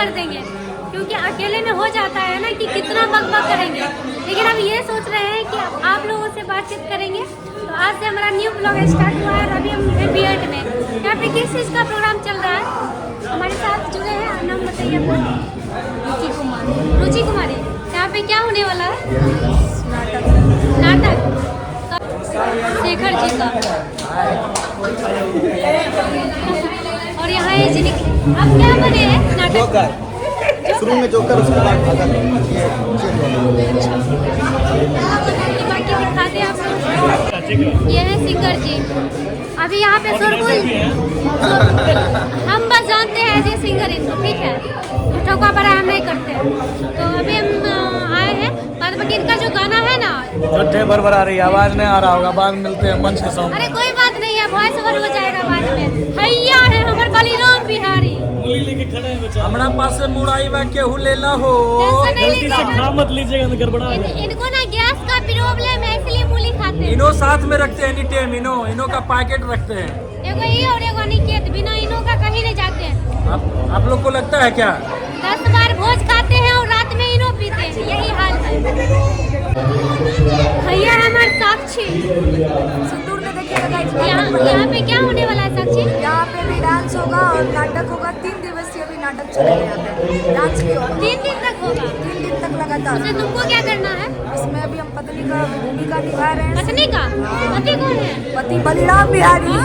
कर देंगे, क्योंकि अकेले में हो जाता है ना कि कितना बकबक करेंगे। लेकिन हम ये सोच रहे हैं कि आप लोगों से बातचीत करेंगे। तो आज से हमारा न्यू ब्लॉग स्टार्ट हुआ है और अभी हम हैं बीएड में। यहाँ पे किस चीज़ का प्रोग्राम चल रहा है, हमारे साथ जुड़े हैं। नाम बताइए अपना। रुचि कुमारी। रुचि कुमारी, यहाँ पे क्या होने वाला है? नाटक शेखर जी का। और यहाँ है जिन्हें आप क्या बने हैं नाटक? शुरू में जोकर, उसके बाद बाकी दिखा दे आप। ये है सिंगर जी। अभी यहाँ पे शोरगुल, हम बस जानते हैं जी सिंगर इनको, ठीक है, ठोका बड़ा हम नहीं करते। तो अभी हम आए हैं, बाद बाकी इनका जो गाना है ना, जो भर आ रही है, आवाज नहीं आ रहा होगा, बाद में मिलते हैं मंच के सामने। अरे कोई बात नहीं है, वॉइस ओवर हो जाएगा बाद में। हैया है हमारे बलिराम बिहारी, लेके खड़े हैं बेचारा। हमारा पास से मुड़ाई बा केहू लेला हो, गलती से खा मत लीजिएगा, गड़बड़ा इनको ना गैस का प्रॉब्लम है, इसलिए मूली खाते हैं। इनो साथ में रखते हैं, एनी टाइम इनो का पैकेट रखते हैं। एगो ये और एगो निकेत, बिना इनो का कहीं नहीं जाते हैं। आप लोग को लगता है क्या? 10 बार भोज खाते हैं और रात में इनो पीते हैं, यही हाल है। भैया हमारे साक्षी, सिंदूर में देखिएगा। यहाँ पे क्या होने वाला है साक्षी? यहाँ पे भी डांस होगा और नाटक होगा। 3 दिवसीय भी नाटक चलेगा यहाँ पे, डांस भी होगा। 3 दिन तक होगा? 3 दिन तक लगातार। उसमें तुमको क्या करना है? इसमें अभी हम पत्नी का भूमिका निभा रहे हैं। पत्नी का? पति कौन है? पति बलिराम बिहारी।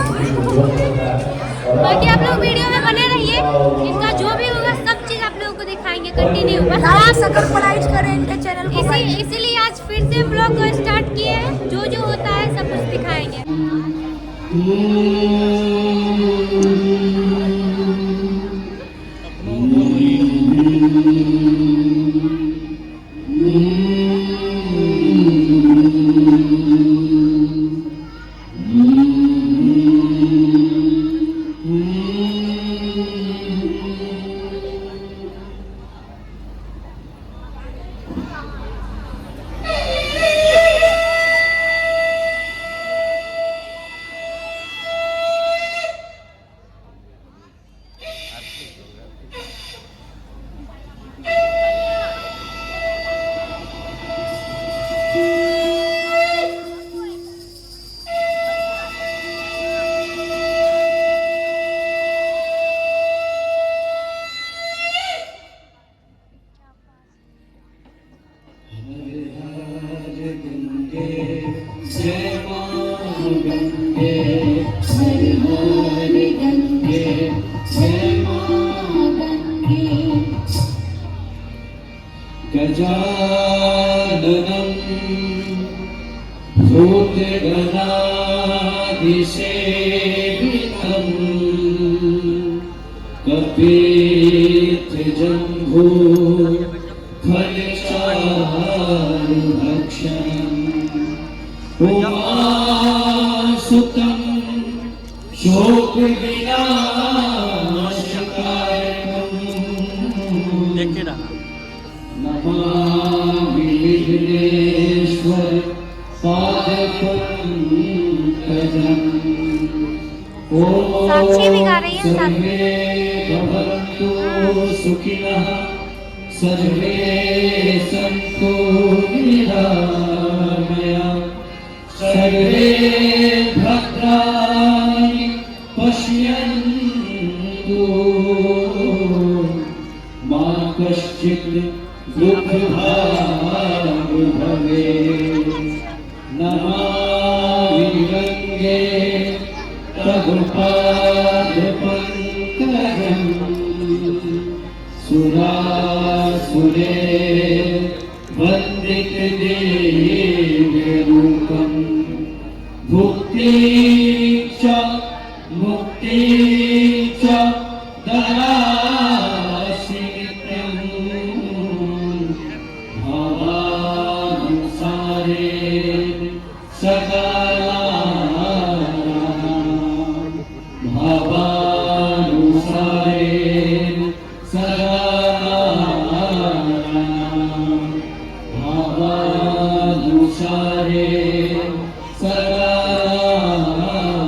बाकी आप लोग वीडियो में बने रहिए, इनका जो भी होगा सब चीज आप लोगों को दिखाएंगे कंटिन्यू। बस आप सब्सक्राइब करें इनके चैनल को। इसीलिए आज फिर से ब्लॉग को स्टार्ट किए हैं, जो जो होता है सब कुछ दिखाएंगे। गजाननं भूतगणाधिसेवितं कपित्थजम्भूफलचारुभक्षणम् उमासुतं शोकविनाशकारणम् नमामि विघ्नेश्वर पादपङ्कजम्। साक्षी भी गा रही है साथ में। सर्वे भवन्तु सुखिनः, सर्वे सन्तु निरामया, सर्वे भद्राणि पश्यन्तु, मा कश्चित् दुःखभाग् भवेत्। नमामि गङ्गे तव पादपङ्कजम्, सुरासुरे वन्दितदेवरूपम्, भुक्ति च मुक्ति च ददासि नित्यम्, भावानुसारेण सकालानां, भावानुसारेण सकालानां, भावानुसारेण सकालानां।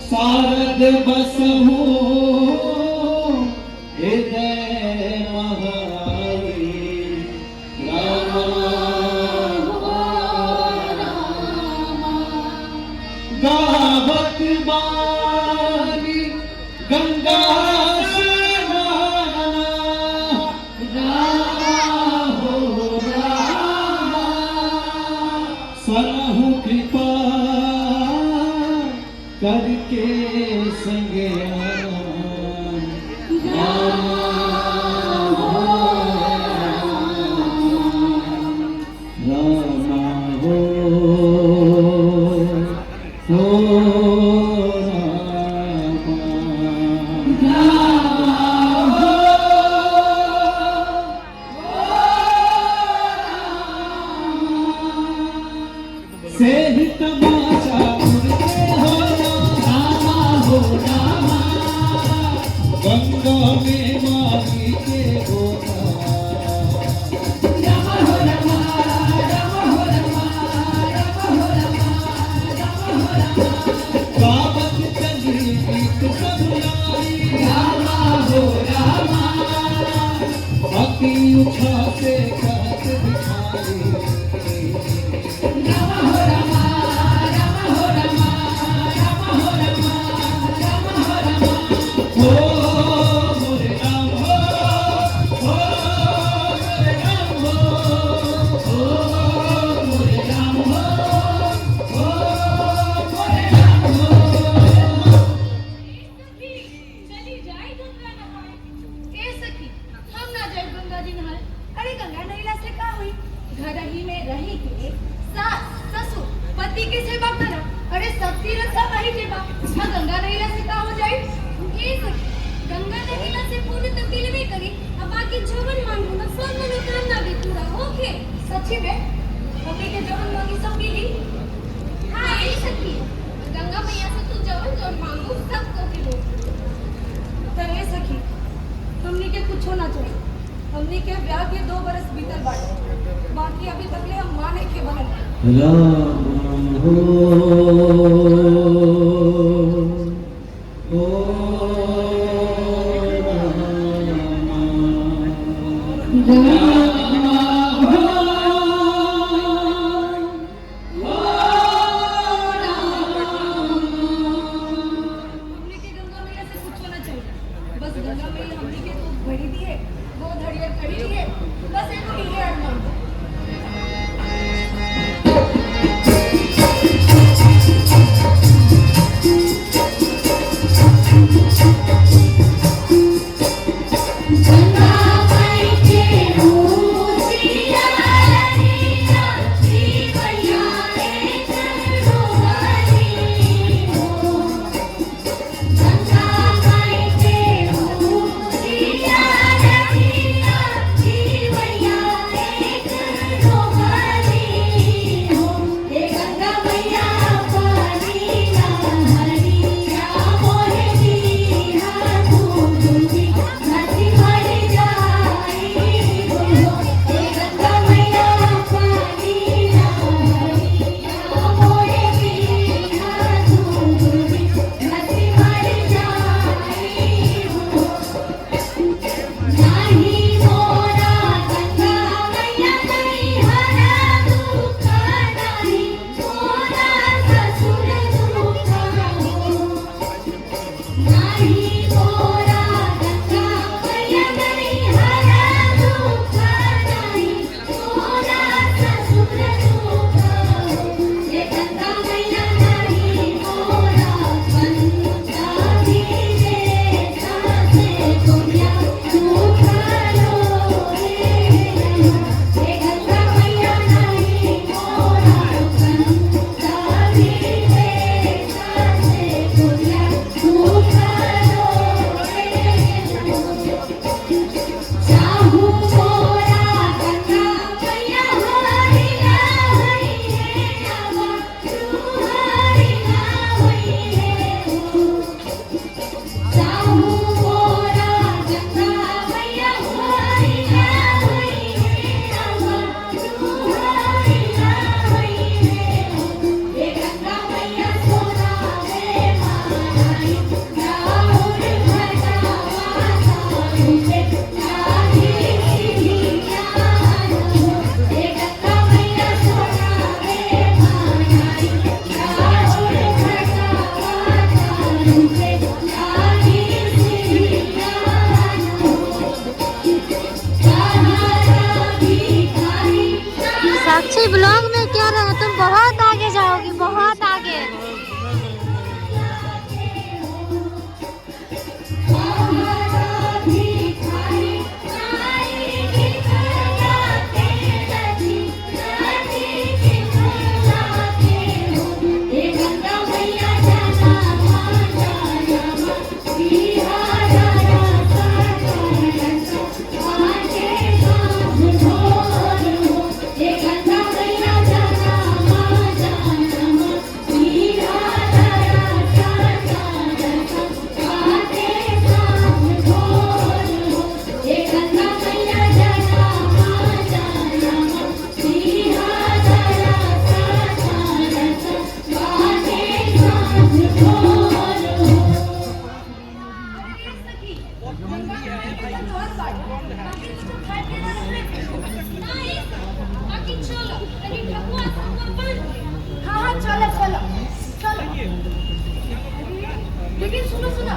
शारद बसहु हृदय महाई गावत बानी गंगा सरहु कृपा करके संगे से ही तमाशा उड़ते हो रामा हो रामा गंगा में माही के गोता रामा हो रामा रामा हो रामा रामा हो रामा रामा हो रामा गावत चली गीत सब लाई रामा हो रामा अति उठा से कहत दिखाई अरे गंगा नैला से का हुई? घर ही में रही के सास ससुर पति के सेवा करा। अरे सब तीरथ सब वही के बा। हाँ गंगा नैला से का हो जाए? ये गंगा नैला से पूर्ण तब्दील भी करी, अब बाकी जवन मांगू ना सब मनोकामना भी पूरा होके। सच्ची में मम्मी के जवन मांगी सब मिली। हाँ यही सखी, गंगा मैया से तू जवन जवन मांगू सबको मिलो। तने सखी हमनी के कुछ होना चाहिए। हमनी के ब्याह के 2 बरस बीतल बाटे, बाकी अभी तक ले हम माने के बनल। राम हमनी के गंगा मैया से कुछ होना चाहिए। बस गंगा मैया हमनी के खूब घड़ी दिए, वो घड़िया खड़ी दिए, बस एक ये अरमान। साक्षी ब्लॉग में क्या रहा, तुम बहुत आगे जाओगी, बहुत आगे। हाँ चलो चलो चलो। लेकिन सुनो सुनो,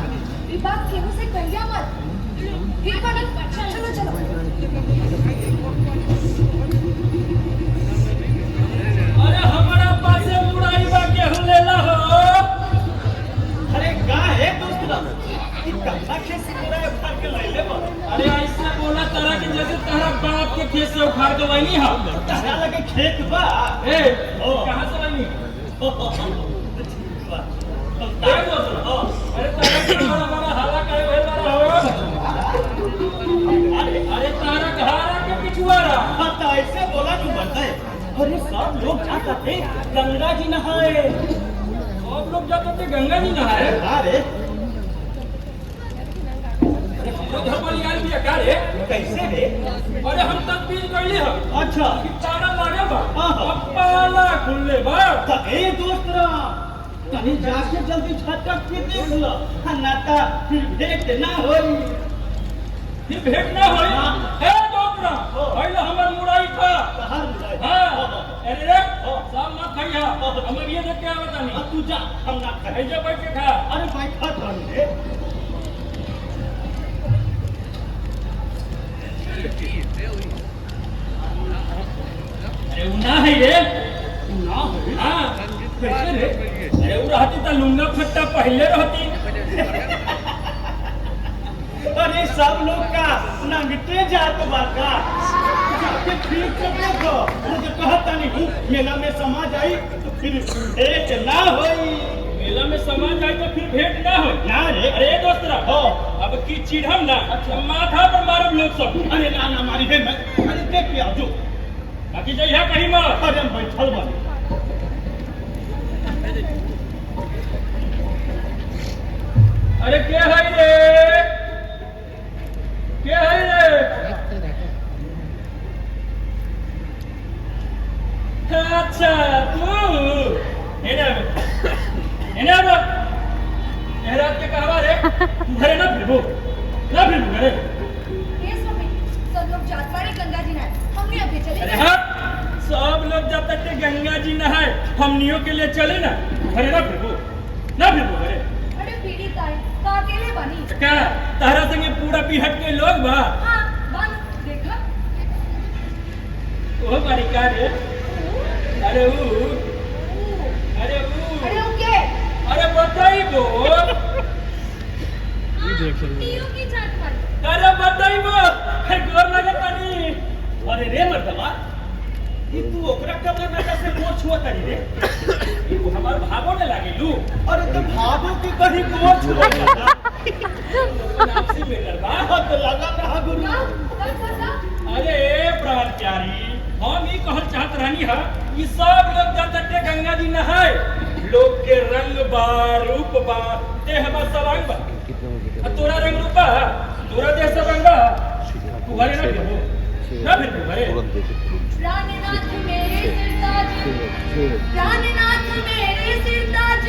ये बात केहू से कहिया मत। फिर बनल चलो चलो। अरे हमारा पासे मुड़ाई बा केहू लेला हो। अरे का है दोस्त ना इतना खेत से पूरा उठा के ले ले बा। अरे ऐसा बोला तरह के जैसे तेरा बाप के के खेत से उखाड़ के वही हम तारा लगे खेत बा ए कहां से वही काय बोल रहा अरे तारा के बड़ा हाला करे भेल रहा हो अरे तारा घारा के पिछुआरा हाँ तो ऐसे बोला क्यों बनता है अरे सब लोग जाते थे गंगा जी नहाए सब लोग जाते थे गंगा जी नहाए अरे हमरो घर पर यार भी का रे कैसे रे अरे हम तदबीर कइले ह अच्छा कि तारा लागे बा हाँ। पाला खुले बा तो ए दोस्त कहीं जाके जल्दी झटक के देख लो नाता फिर भेंट ना होई फिर भेंट ना होई ए डोकरा पहले हमर मुराई था कहाँ मिला हां अरे रे सब मत खइया हम ये देख के आवत नहीं तू जा हम ना खाए ऐसे बैठ के खा अरे भाई खा तो रे अरे उ ना है रे ना हो हां कैसे रे अरे उ रहती त लुंगा फट्टा पहले रहती अरे सब लोग का नंगते जात बाका जाके ठीक से देखो मुझे कहता नहीं हूँ मेला में समा जाई तो फिर भेंट ना होई मेला में समा जाए तो फिर भेंट ना हो ना रे अरे दोस्तरा हो अब की चिढ़म ना माथा पर मारब लोग सब अरे ना ना मारी है मैं अरे देख के आओ जो बाकी जइहा कहीं मत अरे हम बैठल बानी अरे के है रे के है रे अच्छा तू एना रात के कहवा रे तू घरे ना फिरबो घरे ये स्वामी सब लोग जात पारे गंगा जी नहाए हमने अभी चले अरे हाँ सब लोग जब तक के गंगा जी नहाए हमनियों के लिए चले ना घरे ना फिरबो घरे अरे पीड़ित आए तो अकेले बनी का तारा संगे पूरा बिहट के लोग बा हाँ बन देखा ओ बारिका रे अरे ऊ अरे ओके अरे बताइबो टीयू की जात पारे अरे बताइबो गोर लगे तनी अरे रे मर्दवा ये तू ओकरा कब लगा से मोछ हुआ तनी रे तू हमार भागो ने लागे लू अरे तो भागो की कहीं मोछ हुआ नापसी में करबा तो लगा रहा गुरु अरे प्राण प्यारी हम ही कहल चाहत रहनी है कि सब लोग जब तक के गंगा जी नहाए लोग के रंग बा रूप बा देह बा सब अंग बा तोरा रंग रूप बा तोरा देह सब अंग बा तू घरे ना फिरबो घरे प्राणनाथ मेरे सिरताज प्राणनाथ मेरे सिरताज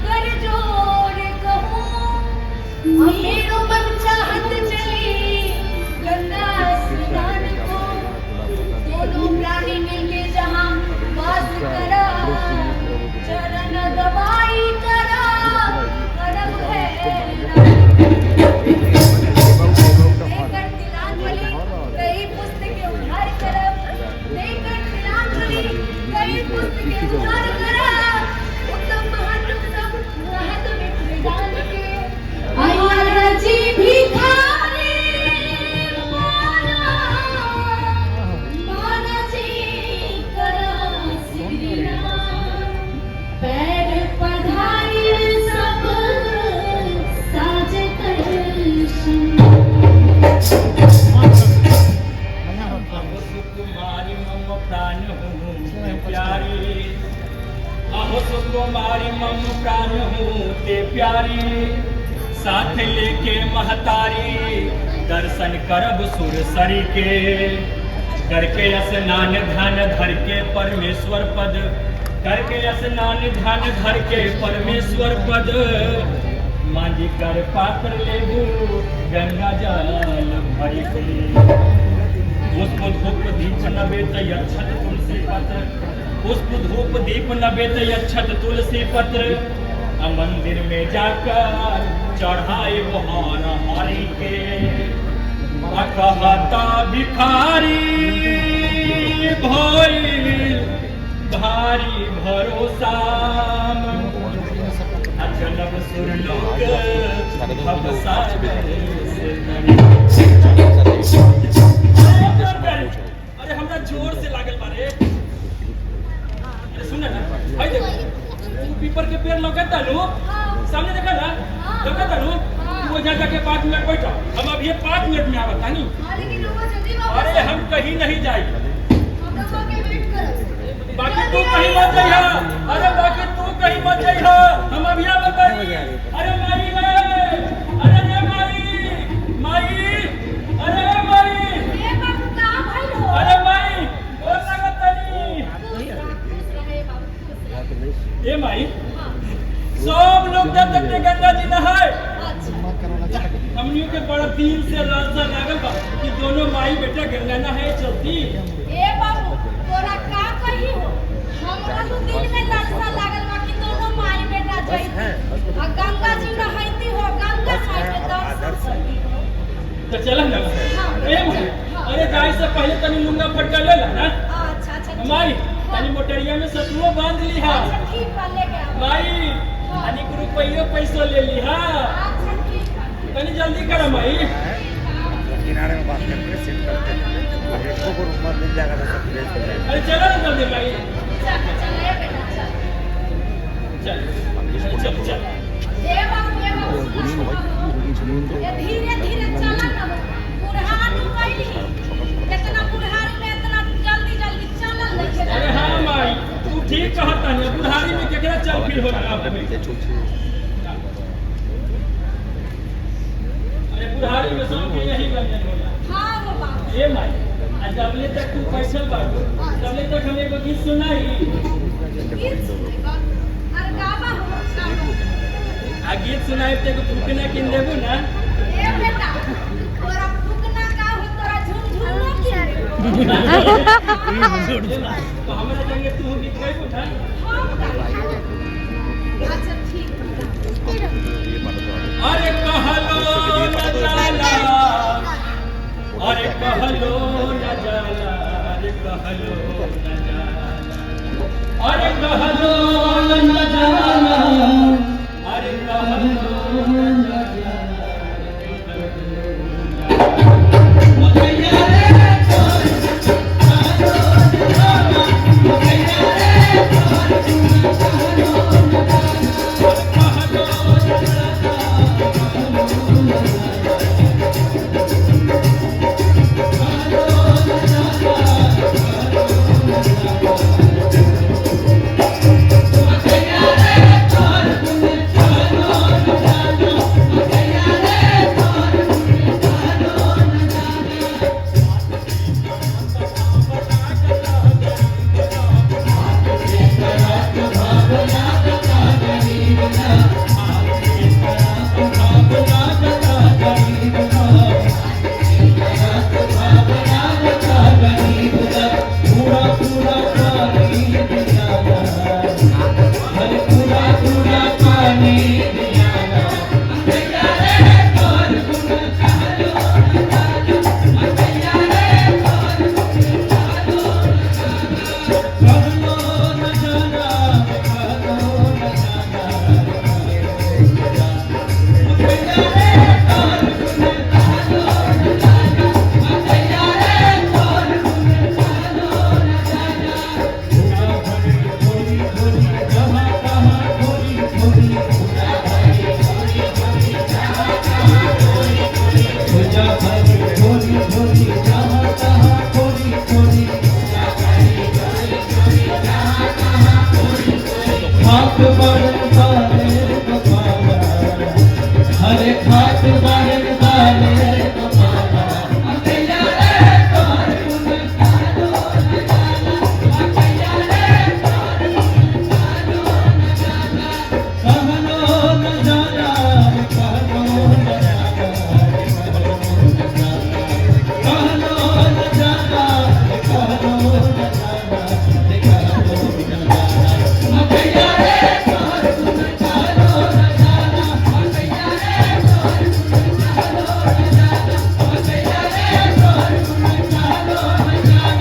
कर जोड़ कहूँ मेरो मन चाहत चली गंगा स्नान को दोनों प्राणी मिलके जहाँ वास करा चरण दबाई करा करब है लेकर तिलांजलि कई पुस्तक उद्धार करब लेकर तिलांजलि कई पुस्तक उद्धार करब उत्तम महत्व सब महत्व में जान के अय्या जी भिखारी माना जी करा सिरना पैर पधारी सब साज कर सुकुमारी मम प्राण हूँ प्यारी अहो सुकुमारी मम प्राण हूँ ते प्यारी साथ लेके महतारी दर्शन करब सुरसरी के करके स्नान ध्यान धर के परमेश्वर पद करके स्नान ध्यान धर के परमेश्वर पद मांझी कर पात्र लेबू गंगा जल भरी के पुष्प धूप दीप नवेद यक्षत तुलसी पत्र पुष्प धूप दीप नवेद यक्षत तुलसी पत्र मंदिर में जाकर चढ़ाए हार हरि के कहता भिखारी भइल भारी भरोसा अजनब सुरलोक भव सागर से कहीं नहीं जाएगी। हम लोग आगे वेट करो। बाकी तू कहीं मत जाइहा। अरे बाकी तू कहीं मत जाइहा। हम अभी आ बताई। अरे माई रे, अरे रे माई, माई, अरे माई, ए बाबू का भाई हो। अरे माई, बोल लगत तनी। खुश रहे बाबू, खुश रहे। ए माई, सब लोग जब तक गंगा जी नहाए, अच्छा हमनियों के बड़ा दिल से लालसा लागल बा कि दोनों माई बेटा गंगा नहाए चलती। ए बाबू तोरा का कही हो, हमरा तो दिल में लालसा लागल बा कि दोनों माई बेटा जइती आ गंगा जी नहाइती हो, गंगा माई के दर्शन करती हो। तो चल ना। ए माई, अरे जाए से पहले तनी लुंगा फटका ले ला ना। अच्छा अच्छा ठीक माई, हाँ। तनी मोटरिया में सतुओ बांध ली हा। अच्छा ठीक बा लेके आओ। माई, तनी को रुपयो पैसा ले ली हा। अच्छा ठीक बा। तनी जल्दी करो माई। किनारे में बात करके सेट करते हैं। अब एक को रूम में मिल जाएगा तो सब फ्रेश हो जाएगा। अरे चलो ना जल्दी माई। चल चल ए बेटा चल। चल चल चल। ए बाबू ए बाबू ये धीरे धीरे चला ना बुढ़ान कैली इतना बुढ़ान में इतना जल्दी जल्दी चलल नहीं अरे है। हाँ माई, तू ठीक कहता है। बुढ़ारी में केकरा चल फिर हो रहा है। अरे बुढ़ारी में सब के यही व्यंजन होला। हाँ वो बाबू ए माई, आज जबले तक तू बैठल बाटो, तबले तक हम एगो गीत सुनाई। गीत सुनेगा अरे गावा हो गावा। आ गीत सुनाई ते फुकना किन देबू ना। ए बेटा तोरा फुकना का हो, तोरा झुनझुना की तो हमरा संगे तू गीत गाइबू ना। हम गावा। अच्छा ठीक बा। अरे कहलो न जाला, अरे कहलो न जाला, अरे कहलो न जाला, अरे कहलो न जाला, अरे कहलो न